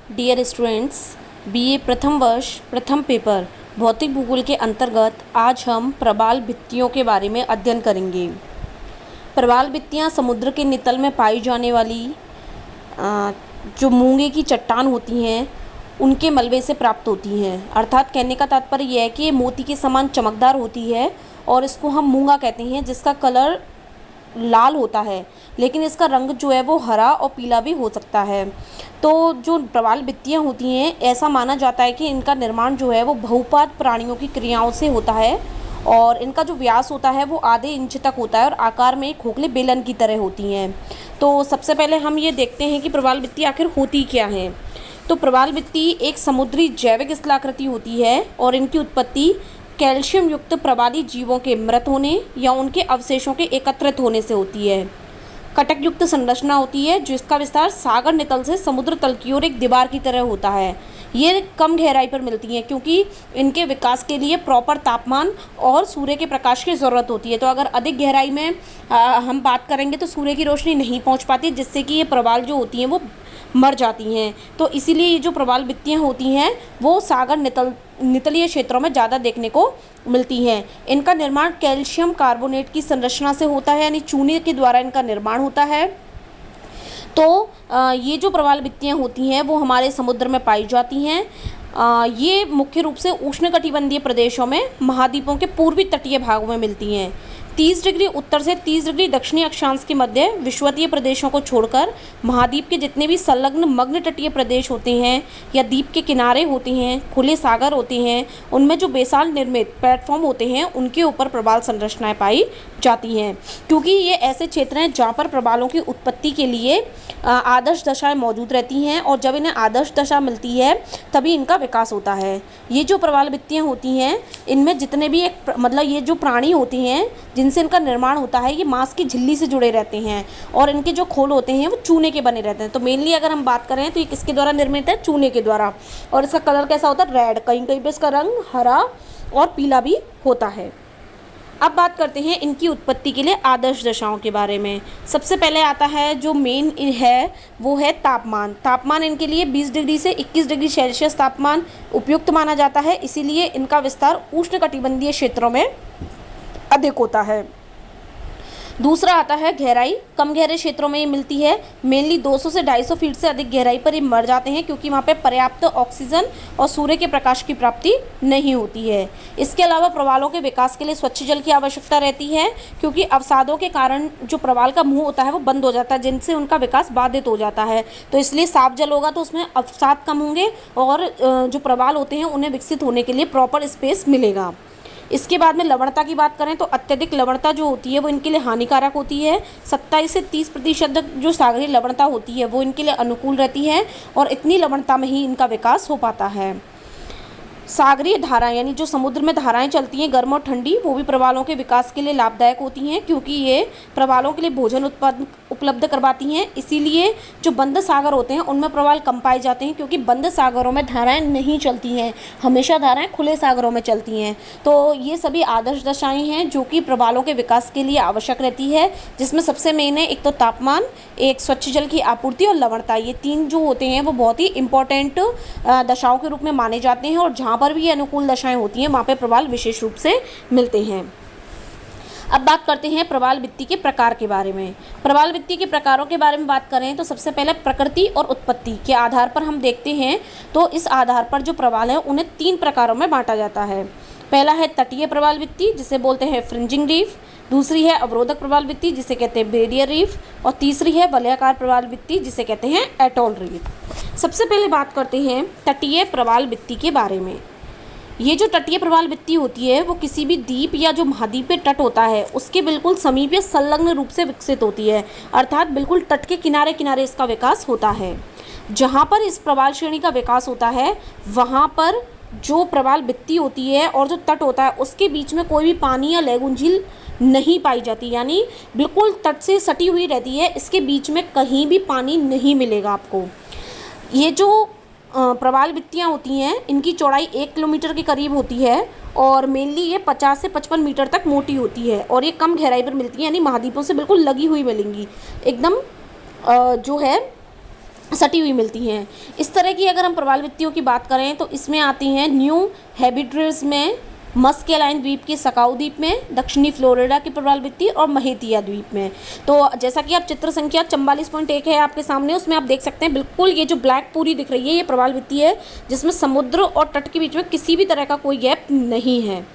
Dear students, BA प्रथम वर्ष प्रथम पेपर भौतिक भूगोल के अंतर्गत आज हम प्रवाल भित्तियों के बारे में अध्ययन करेंगे। प्रवाल भित्तियाँ समुद्र के नितल में पाई जाने वाली जो मूंगे की चट्टान होती हैं उनके मलबे से प्राप्त होती हैं। अर्थात कहने का तात्पर्य यह है कि ये मोती के समान चमकदार होती है और इसको हम मूंगा कहते हैं, जिसका कलर लाल होता है, लेकिन इसका रंग जो है वो हरा और पीला भी हो सकता है। तो जो प्रवाल भित्तियाँ होती हैं, ऐसा माना जाता है कि इनका निर्माण जो है वो बहुपाद प्राणियों की क्रियाओं से होता है और इनका जो व्यास होता है वो आधे इंच तक होता है और आकार में खोखले बेलन की तरह होती हैं। तो सबसे पहले हम ये देखते हैं कि प्रवाल भित्ति आखिर होती क्या हैं। तो प्रवाल भित्ति एक समुद्री जैविक स्थलाकृति होती है और इनकी उत्पत्ति कैल्शियम युक्त प्रवाली जीवों के मृत होने या उनके अवशेषों के एकत्रित होने से होती है। कटक युक्त संरचना होती है जिसका विस्तार सागर नितल से समुद्र तल की ओर एक दीवार की तरह होता है। ये कम गहराई पर मिलती हैं क्योंकि इनके विकास के लिए प्रॉपर तापमान और सूर्य के प्रकाश की ज़रूरत होती है। तो अगर अधिक गहराई में हम बात करेंगे तो सूर्य की रोशनी नहीं पहुंच पाती, जिससे कि ये प्रवाल जो होती हैं वो मर जाती हैं। तो इसीलिए ये जो प्रवाल भित्तियाँ होती हैं वो सागर नितलीय क्षेत्रों में ज़्यादा देखने को मिलती हैं। इनका निर्माण कैल्शियम कार्बोनेट की संरचना से होता है, यानी चूने के द्वारा इनका निर्माण होता है। तो ये जो प्रवाल भित्तियाँ होती हैं वो हमारे समुद्र में पाई जाती हैं। ये मुख्य रूप से उष्णकटिबंधीय प्रदेशों में महाद्वीपों के पूर्वी तटीय भागों में मिलती हैं। 30 डिग्री उत्तर से 30 डिग्री दक्षिणी अक्षांश के मध्य विषुवतीय प्रदेशों को छोड़कर महाद्वीप के जितने भी संलग्न मग्न तटीय प्रदेश होते हैं या द्वीप के किनारे होते हैं, खुले सागर होते हैं, उनमें जो बेसाल निर्मित प्लेटफॉर्म होते हैं उनके ऊपर प्रवाल संरचनाएं पाई जाती हैं। क्योंकि ये ऐसे क्षेत्र हैं जहाँ पर प्रवालों की उत्पत्ति के लिए आदर्श दशाएं मौजूद रहती हैं और जब इन्हें आदर्श दशा मिलती है तभी इनका विकास होता है। ये जो प्रवाल भित्तियाँ होती हैं इनमें जितने भी ये जो प्राणी होते हैं जिनसे इनका निर्माण होता है, ये मांस की झिल्ली से जुड़े रहते हैं और इनके जो खोल होते हैं वो चूने के बने रहते हैं। तो मेनली अगर हम बात करें तो ये किसके द्वारा निर्मित है? चूने के द्वारा। और इसका कलर कैसा होता है? रेड। कहीं कहीं पे इसका रंग हरा और पीला भी होता है। अब बात करते हैं इनकी उत्पत्ति के लिए आदर्श दशाओं के बारे में। सबसे पहले आता है जो मेन है वो है तापमान। तापमान इनके लिए 20 डिग्री से 21 डिग्री सेल्सियस तापमान उपयुक्त माना जाता है, इसीलिए इनका विस्तार उष्णकटिबंधीय क्षेत्रों में अधिक होता है। दूसरा आता है गहराई। कम गहरे क्षेत्रों में ये मिलती है। मेनली 200 से 250 फीट से अधिक गहराई पर ये मर जाते हैं क्योंकि वहाँ पे पर्याप्त ऑक्सीजन और सूर्य के प्रकाश की प्राप्ति नहीं होती है। इसके अलावा प्रवालों के विकास के लिए स्वच्छ जल की आवश्यकता रहती है क्योंकि अवसादों के कारण जो प्रवाल का मुंह होता है वो बंद हो जाता है, जिनसे उनका विकास बाधित हो जाता है। तो इसलिए साफ जल होगा तो उसमें अवसाद कम होंगे और जो प्रवाल होते हैं उन्हें विकसित होने के लिए प्रॉपर स्पेस मिलेगा। इसके बाद में लवणता की बात करें तो अत्यधिक लवणता जो होती है वो इनके लिए हानिकारक होती है। 27 से 30% जो सागरीय लवणता होती है वो इनके लिए अनुकूल रहती है और इतनी लवणता में ही इनका विकास हो पाता है। सागरीय धाराएं यानी जो समुद्र में धाराएं चलती हैं गर्म और ठंडी, वो भी प्रवालों के विकास के लिए लाभदायक होती हैं क्योंकि ये प्रवालों के लिए भोजन उपलब्ध करवाती हैं। इसीलिए जो बंद सागर होते हैं उनमें प्रवाल कम पाए जाते हैं क्योंकि बंद सागरों में धाराएं नहीं चलती हैं, हमेशा धाराएं खुले सागरों में चलती हैं। तो ये सभी आदर्श दशाएँ हैं जो कि प्रवालों के विकास के लिए आवश्यक रहती है, जिसमें सबसे मेन है एक तो तापमान, एक स्वच्छ जल की आपूर्ति और लवणता। ये तीन जो होते हैं वो बहुत ही इंपॉर्टेंट दशाओं के रूप में माने जाते हैं और जहाँ पर भी ये अनुकूल दशाएं होती हैं वहाँ पे प्रवाल विशेष रूप से मिलते हैं। अब बात करते हैं प्रवाल भित्ति के प्रकार के बारे में। प्रवाल भित्ति के प्रकारों के बारे में बात करें तो सबसे पहले प्रकृति और उत्पत्ति के आधार पर हम देखते हैं तो इस आधार पर जो प्रवाल है उन्हें 3 प्रकारों में बांटा जाता है। पहला है तटीय प्रवाल भित्ति जिसे बोलते हैं फ्रिंजिंग रीफ, दूसरी है अवरोधक प्रवाल भित्ति जिसे कहते हैं बैरियर रीफ और तीसरी है वलयाकार प्रवाल भित्ति जिसे कहते हैं एटॉल रीफ। सबसे पहले बात करते हैं तटीय प्रवाल भित्ति के बारे में। ये जो तटीय प्रवाल भित्ति होती है वो किसी भी द्वीप या जो महाद्वीपीय तट होता है उसके बिल्कुल समीप या संलग्न रूप से विकसित होती है, अर्थात बिल्कुल तट के किनारे किनारे इसका विकास होता है। जहाँ पर इस प्रवाल श्रेणी का विकास होता है वहाँ पर जो प्रवाल भित्ति होती है और जो तट होता है उसके बीच में कोई भी पानी या लैगून झील नहीं पाई जाती, यानी बिल्कुल तट से सटी हुई रहती है। इसके बीच में कहीं भी पानी नहीं मिलेगा आपको। ये जो प्रवाल भित्तियाँ होती हैं इनकी चौड़ाई 1 किलोमीटर के करीब होती है और मेनली ये 50 से 55 मीटर तक मोटी होती है और ये कम गहराई पर मिलती है, यानी महाद्वीपों से बिल्कुल लगी हुई मिलेंगी एकदम जो है सटी हुई मिलती हैं। इस तरह की अगर हम प्रवाल भित्तियों की बात करें तो इसमें आती हैं न्यू हेब्रिड्स में, मस्केलाइन द्वीप के सकाउ द्वीप में, दक्षिणी फ्लोरिडा की प्रवाल भित्ति और महेतिया द्वीप में। तो जैसा कि आप चित्र संख्या 44.1 है आपके सामने, उसमें आप देख सकते हैं बिल्कुल ये जो ब्लैक पूरी दिख रही है ये प्रवाल भित्ति है, जिसमें समुद्र और तट के बीच में किसी भी तरह का कोई गैप नहीं है।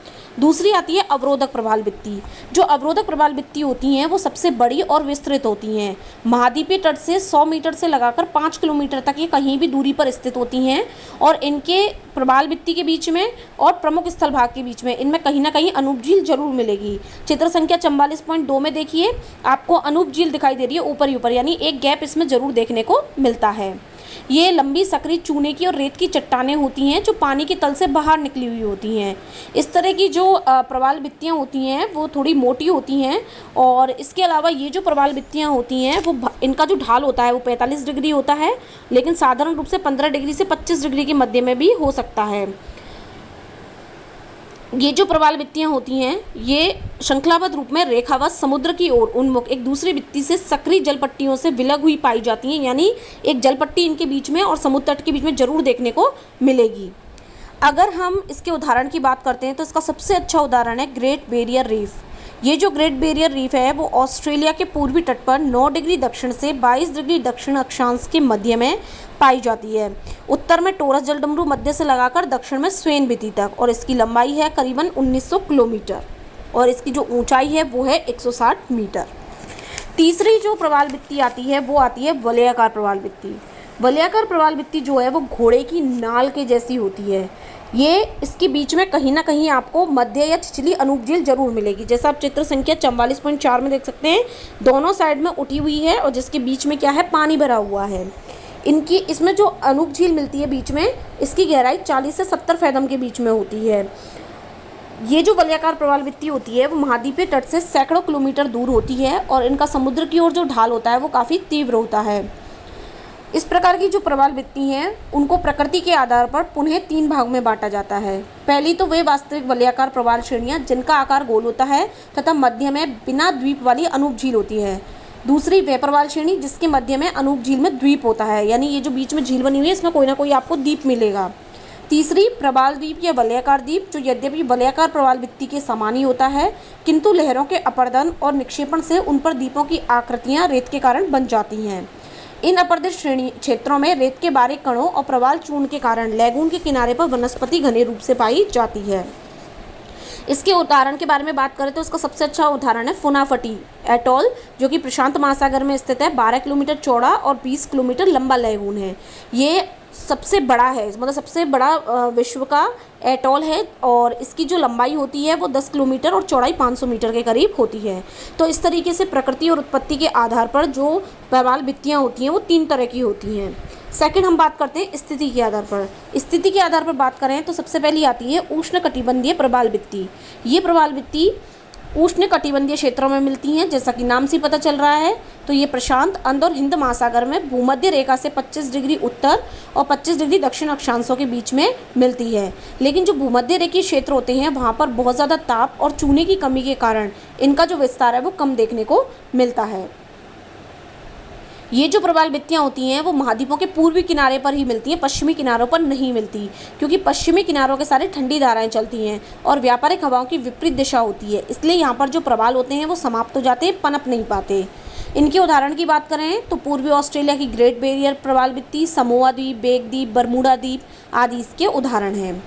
दूसरी आती है अवरोधक प्रवाल भित्ति। जो अवरोधक प्रवाल भित्ति होती हैं वो सबसे बड़ी और विस्तृत होती हैं। महाद्वीपीय तट से 100 मीटर से लगाकर 5 किलोमीटर तक ये कहीं भी दूरी पर स्थित होती हैं और इनके प्रवाल भित्ति के बीच में और प्रमुख स्थल भाग के बीच में इनमें कहीं ना कहीं अनूप झील जरूर मिलेगी। चित्र संख्या 44.2 में देखिए आपको अनूप झील दिखाई दे रही है ऊपर ही ऊपर, यानी एक गैप इसमें जरूर देखने को मिलता है। ये लंबी सकरी चूने की और रेत की चट्टानें होती हैं जो पानी के तल से बाहर निकली हुई होती हैं। इस तरह की जो प्रवाल भित्तियाँ होती हैं वो थोड़ी मोटी होती हैं और इसके अलावा ये जो प्रवाल भित्तियाँ होती हैं वो इनका जो ढाल होता है वो 45 डिग्री होता है, लेकिन साधारण रूप से 15 डिग्री से 25 डिग्री के मध्य में भी हो सकता है। ये जो प्रवाल भित्तियाँ होती हैं ये श्रृंखलाबद्ध रूप में रेखावत समुद्र की ओर उन्मुख एक दूसरी भित्ति से सक्रिय जल पट्टियों से विलग हुई पाई जाती हैं, यानी एक जल पट्टी इनके बीच में और समुद्र तट के बीच में जरूर देखने को मिलेगी। अगर हम इसके उदाहरण की बात करते हैं तो इसका सबसे अच्छा उदाहरण है ग्रेट बैरियर रीफ। ये जो ग्रेट बैरियर रीफ है वो ऑस्ट्रेलिया के पूर्वी तट पर 9 डिग्री दक्षिण से 22 डिग्री दक्षिण अक्षांश के मध्य में पाई जाती है। उत्तर में टोरस जलडमरू मध्य से लगाकर दक्षिण में स्वेन भित्ति तक, और इसकी लंबाई है करीबन 1900 किलोमीटर और इसकी जो ऊंचाई है वो है 160 मीटर। तीसरी जो प्रवाल भित्ति आती है वो आती है वलयाकार प्रवाल भित्ति। वलयाकार प्रवाल भित्ति जो है वो घोड़े की नाल के जैसी होती है। ये इसके बीच में कहीं ना कहीं आपको मध्य या छिछली अनूप झील जरूर मिलेगी। जैसा आप चित्र संख्या 44.4 में देख सकते हैं, दोनों साइड में उठी हुई है और जिसके बीच में क्या है, पानी भरा हुआ है। इनकी इसमें जो अनूप झील मिलती है बीच में, इसकी गहराई 40 से 70 फैदम के बीच में होती है। ये जो वलयाकार प्रवाल भित्ति होती है वो महाद्वीपीय तट से सैकड़ों किलोमीटर दूर होती है और इनका समुद्र की ओर जो ढाल होता है वो काफ़ी तीव्र होता है। इस प्रकार की जो प्रवाल भित्ति हैं उनको प्रकृति के आधार पर पुनः 3 भाग में बांटा जाता है। पहली तो वे वास्तविक वलयाकार प्रवाल श्रेणियाँ जिनका आकार गोल होता है तथा मध्य में बिना द्वीप वाली अनूप झील होती है। दूसरी वह प्रवाल श्रेणी जिसके मध्य में अनूप झील में द्वीप होता है, यानी ये जो बीच में झील बनी हुई है इसमें कोई ना कोई आपको द्वीप मिलेगा। तीसरी प्रवाल द्वीप या वलयाकार द्वीप, जो यद्यपि वलयाकार प्रवाल भित्ति के समान ही होता है किंतु लहरों के अपर्दन और निक्षेपण से उन पर द्वीपों की आकृतियाँ रेत के कारण बन जाती हैं। इन अपर्दित श्रेणी क्षेत्रों में रेत के बारीक कणों और प्रवाल चूर्ण के कारण लैगून के किनारे पर वनस्पति घने रूप से पाई जाती है। इसके उदाहरण के बारे में बात करें तो इसका सबसे अच्छा उदाहरण है फुनाफटी एटॉल, जो कि प्रशांत महासागर में स्थित है। 12 किलोमीटर चौड़ा और 20 किलोमीटर लंबा लैगून है। ये सबसे बड़ा है, मतलब सबसे बड़ा विश्व का एटॉल है और इसकी जो लंबाई होती है वो 10 किलोमीटर और चौड़ाई 500 मीटर के करीब होती है। तो इस तरीके से प्रकृति और उत्पत्ति के आधार पर जो प्रवाल भित्तियाँ होती हैं वो 3 तरह की होती हैं। सेकंड हम बात करते हैं स्थिति के आधार पर। स्थिति के आधार पर बात करें तो सबसे पहली आती है उष्णकटिबंधीय प्रवाल भित्ति। ये प्रवाल भित्ति उष्णकटिबंधीय क्षेत्रों में मिलती हैं, जैसा कि नाम से पता चल रहा है। तो ये प्रशांत, अंध और हिंद महासागर में भूमध्य रेखा से 25 डिग्री उत्तर और 25 डिग्री दक्षिण अक्षांशों के बीच में मिलती है। लेकिन जो भूमध्य रेखीय क्षेत्र होते हैं वहाँ पर बहुत ज़्यादा ताप और चूने की कमी के कारण इनका जो विस्तार है वो कम देखने को मिलता है। ये जो प्रवाल भित्तियाँ होती हैं वो महाद्वीपों के पूर्वी किनारे पर ही मिलती हैं, पश्चिमी किनारों पर नहीं मिलती, क्योंकि पश्चिमी किनारों के सारे ठंडी धाराएं चलती हैं और व्यापारिक हवाओं की विपरीत दिशा होती है। इसलिए यहाँ पर जो प्रवाल होते हैं वो समाप्त हो जाते हैं, पनप नहीं पाते। इनके उदाहरण की बात करें तो पूर्वी ऑस्ट्रेलिया की ग्रेट बैरियर प्रवाल भित्ति, समोआ द्वीप, बेक द्वीप, बरमूडा द्वीप आदि इसके उदाहरण हैं।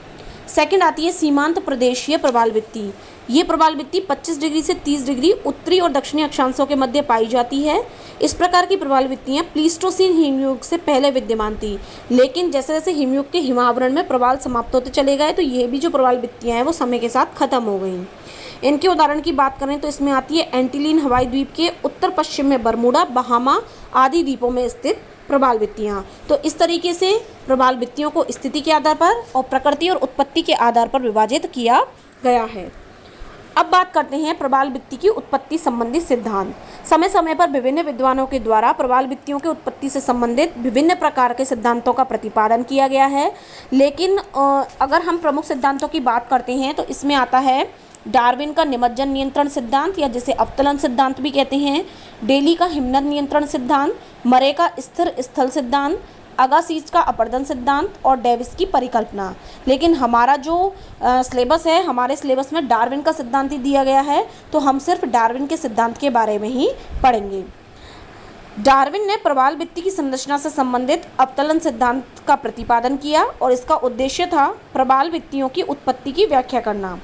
सेकंड आती है सीमांत प्रदेशीय प्रवाल भित्ति। ये प्रवाल भित्ति 25 डिग्री से 30 डिग्री उत्तरी और दक्षिणी अक्षांशों के मध्य पाई जाती है। इस प्रकार की प्रवाल भित्तियाँ प्लीस्टोसीन हिमयुग से पहले विद्यमान थी, लेकिन जैसे जैसे हिमयुग के हिमावरण में प्रवाल समाप्त होते चले गए तो ये भी जो प्रवाल भित्तियाँ हैं वो समय के साथ खत्म हो गई। इनके उदाहरण की बात करें तो इसमें आती है एंटीलिन हवाई द्वीप के उत्तर पश्चिम में बरमूडा, बहामा आदि द्वीपों में स्थित प्रवाल भित्तियाँ। तो इस तरीके से प्रवाल भित्तियों को स्थिति के आधार पर और प्रकृति और उत्पत्ति के आधार पर विभाजित किया गया है। अब बात करते हैं प्रबाल भित्ति की उत्पत्ति संबंधी सिद्धांत। समय समय पर विभिन्न विद्वानों के द्वारा प्रबाल भित्तियों की उत्पत्ति से संबंधित विभिन्न प्रकार के सिद्धांतों का प्रतिपादन किया गया है, लेकिन अगर हम प्रमुख सिद्धांतों की बात करते हैं तो इसमें आता है डार्विन का निमज्जन नियंत्रण सिद्धांत या जिसे अवतलन सिद्धांत भी कहते हैं, डेली का हिमनद नियंत्रण सिद्धांत, मरे का स्थिर स्थल सिद्धांत, अगासीज का अपरदन सिद्धांत और डेविस की परिकल्पना। लेकिन हमारा जो सिलेबस है, हमारे सिलेबस में डार्विन का सिद्धांत ही दिया गया है, तो हम सिर्फ डार्विन के सिद्धांत के बारे में ही पढ़ेंगे। डार्विन ने प्रबाल भित्ति की संरचना से संबंधित अवतलन सिद्धांत का प्रतिपादन किया और इसका उद्देश्य था प्रबाल भित्तियों की उत्पत्ति की व्याख्या करना।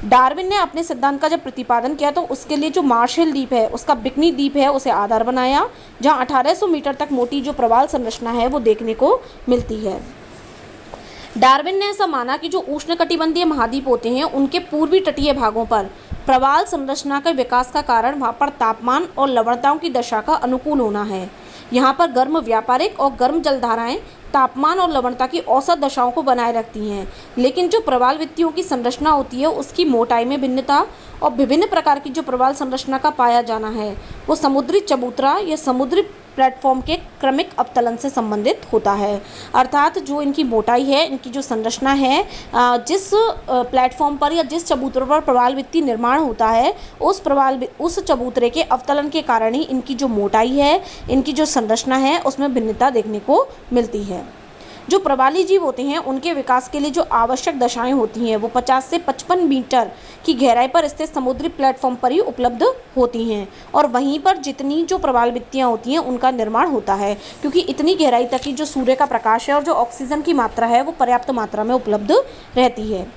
डार्विन ने अपने सिद्धांत का जब प्रतिपादन किया तो उसके लिए जो मार्शल द्वीप है, उसका बिकनी द्वीप है, उसे आधार बनाया, जहां 1800 मीटर तक मोटी जो प्रबाल संरचना है वो देखने को मिलती है। डार्विन ने ऐसा माना कि जो उष्णकटिबंधीय महाद्वीप होते हैं उनके पूर्वी तटीय भागों पर प्रबाल संरचना के विकास का कारण वहां पर तापमान और लवणताओं की दशा का अनुकूल होना है। यहाँ पर गर्म व्यापारिक और गर्म जलधाराएं तापमान और लवणता की औसत दशाओं को बनाए रखती हैं, लेकिन जो प्रबाल भित्तियों की संरचना होती है उसकी मोटाई में भिन्नता और विभिन्न प्रकार की जो प्रबाल संरचना का पाया जाना है वो समुद्री चबूतरा या समुद्री प्लेटफॉर्म के क्रमिक अवतलन से संबंधित होता है। अर्थात जो इनकी मोटाई है, इनकी जो संरचना है, जिस प्लेटफॉर्म पर या जिस चबूतरे पर प्रबाल भित्ति निर्माण होता है उस चबूतरे के अवतलन के कारण ही इनकी जो मोटाई है, इनकी जो संरचना है उसमें भिन्नता देखने को मिलती है। जो प्रबाली जीव होते हैं उनके विकास के लिए जो आवश्यक दशाएं होती हैं वो 50 से 55 मीटर की गहराई पर स्थित समुद्री प्लेटफॉर्म पर ही उपलब्ध होती हैं और वहीं पर जितनी जो प्रबाल भित्तियां होती हैं उनका निर्माण होता है, क्योंकि इतनी गहराई तक की जो सूर्य का प्रकाश है और जो ऑक्सीजन की मात्रा है वो पर्याप्त मात्रा में उपलब्ध रहती है।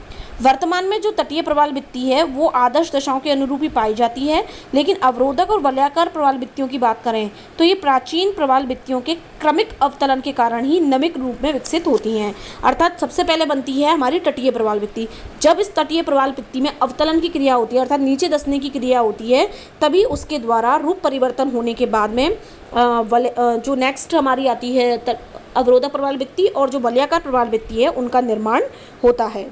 वर्तमान में जो तटीय प्रबाल भित्ति है वो आदर्श दशाओं के अनुरूप ही पाई जाती है, लेकिन अवरोधक और वलयाकार प्रबाल भित्तियों की बात करें तो ये प्राचीन प्रबाल भित्तियों के क्रमिक अवतलन के कारण ही नमिक रूप में विकसित होती हैं। अर्थात सबसे पहले बनती है हमारी तटीय प्रबाल भित्ति। जब इस तटीय प्रबाल भित्ति में अवतलन की क्रिया होती है अर्थात नीचे धंसने की क्रिया होती है, तभी उसके द्वारा रूप परिवर्तन होने के बाद में जो नेक्स्ट हमारी आती है अवरोधक प्रबाल भित्ति और जो वलयाकार प्रबाल भित्ति है उनका निर्माण होता है।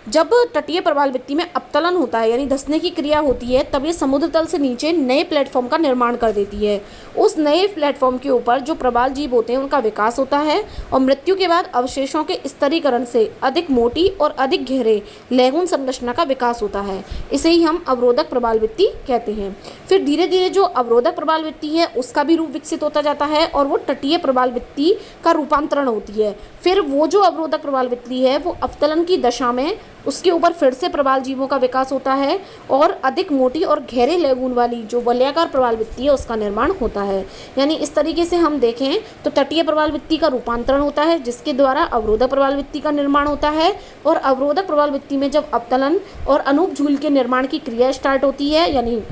जब तटीय प्रबाल भित्ति में अवतलन होता है यानी धंसने की क्रिया होती है, तब ये समुद्र तल से नीचे नए प्लेटफॉर्म का निर्माण कर देती है। उस नए प्लेटफॉर्म के ऊपर जो प्रबाल जीव होते हैं उनका विकास होता है और मृत्यु के बाद अवशेषों के स्तरीकरण से अधिक मोटी और अधिक गहरे लैगून संरचना का विकास होता है। इसे ही हम अवरोधक प्रबाल भित्ति कहते हैं। फिर धीरे धीरे जो अवरोधक प्रबाल भित्ति है उसका भी रूप विकसित होता जाता है और वो तटीय प्रबाल भित्ति का रूपांतरण होती है। फिर वो जो अवरोधक प्रबाल भित्ति है वो अवतलन की दशा में उसके ऊपर फिर से प्रबाल जीवों का विकास होता है और अधिक मोटी और गहरे लैगून वाली जो वलयाकार प्रबाल भित्ति है उसका निर्माण होता है। यानी इस तरीके से हम देखें तो तटीय प्रबाल भित्ति का रूपांतरण होता है जिसके द्वारा अवरोधक प्रबाल भित्ति का निर्माण होता है और अवरोधक प्रबाल भित्ति में जब अवतलन और अनूप झूल के निर्माण की क्रिया स्टार्ट होती है यानी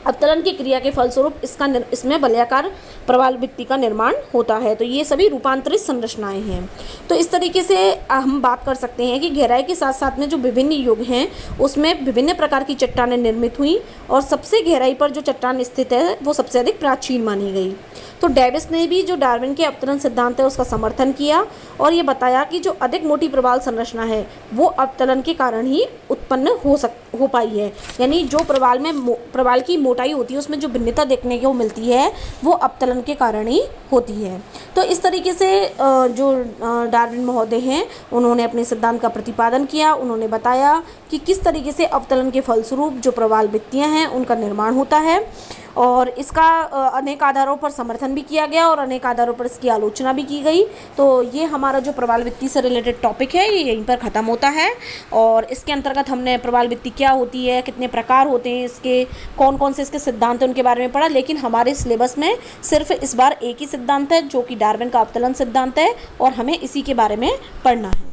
अवतलन की क्रिया के फलस्वरूप इसमें वलयाकार प्रबाल भित्ति का निर्माण होता है। तो ये सभी रूपांतरित संरचनाएं हैं। तो इस तरीके से हम बात कर सकते हैं कि गहराई के साथ साथ में जो विभिन्न युग हैं उसमें विभिन्न प्रकार की चट्टानें निर्मित हुई और सबसे गहराई पर जो चट्टान स्थित है वो सबसे अधिक प्राचीन मानी गई। तो डेविस ने भी जो डार्विन के अवतरण सिद्धांत है उसका समर्थन किया और ये बताया कि जो अधिक मोटी प्रबाल संरचना है वो अवतलन के कारण ही उत्पन्न हो पाई है। यानी जो प्रबाल की मोटाई होती है उसमें जो भिन्नता देखने को मिलती है वो अवतलन के कारण ही होती है। तो इस तरीके से जो डार्विन महोदय हैं उन्होंने अपने सिद्धांत का प्रतिपादन किया। उन्होंने बताया कि किस तरीके से अवतलन के फलस्वरूप जो प्रबाल भित्तियाँ हैं उनका निर्माण होता है और इसका अनेक आधारों पर समर्थन भी किया गया और अनेक आधारों पर इसकी आलोचना भी की गई। तो ये हमारा जो प्रबाल भित्ति से रिलेटेड टॉपिक है ये यहीं पर ख़त्म होता है और इसके अंतर्गत हमने प्रबाल भित्ति क्या होती है, कितने प्रकार होते हैं इसके, कौन कौन से इसके सिद्धांत हैं उनके बारे में पढ़ा। लेकिन हमारे सिलेबस में सिर्फ इस बार एक ही सिद्धांत है जो कि डार्विन का अवतलन सिद्धांत है और हमें इसी के बारे में पढ़ना है।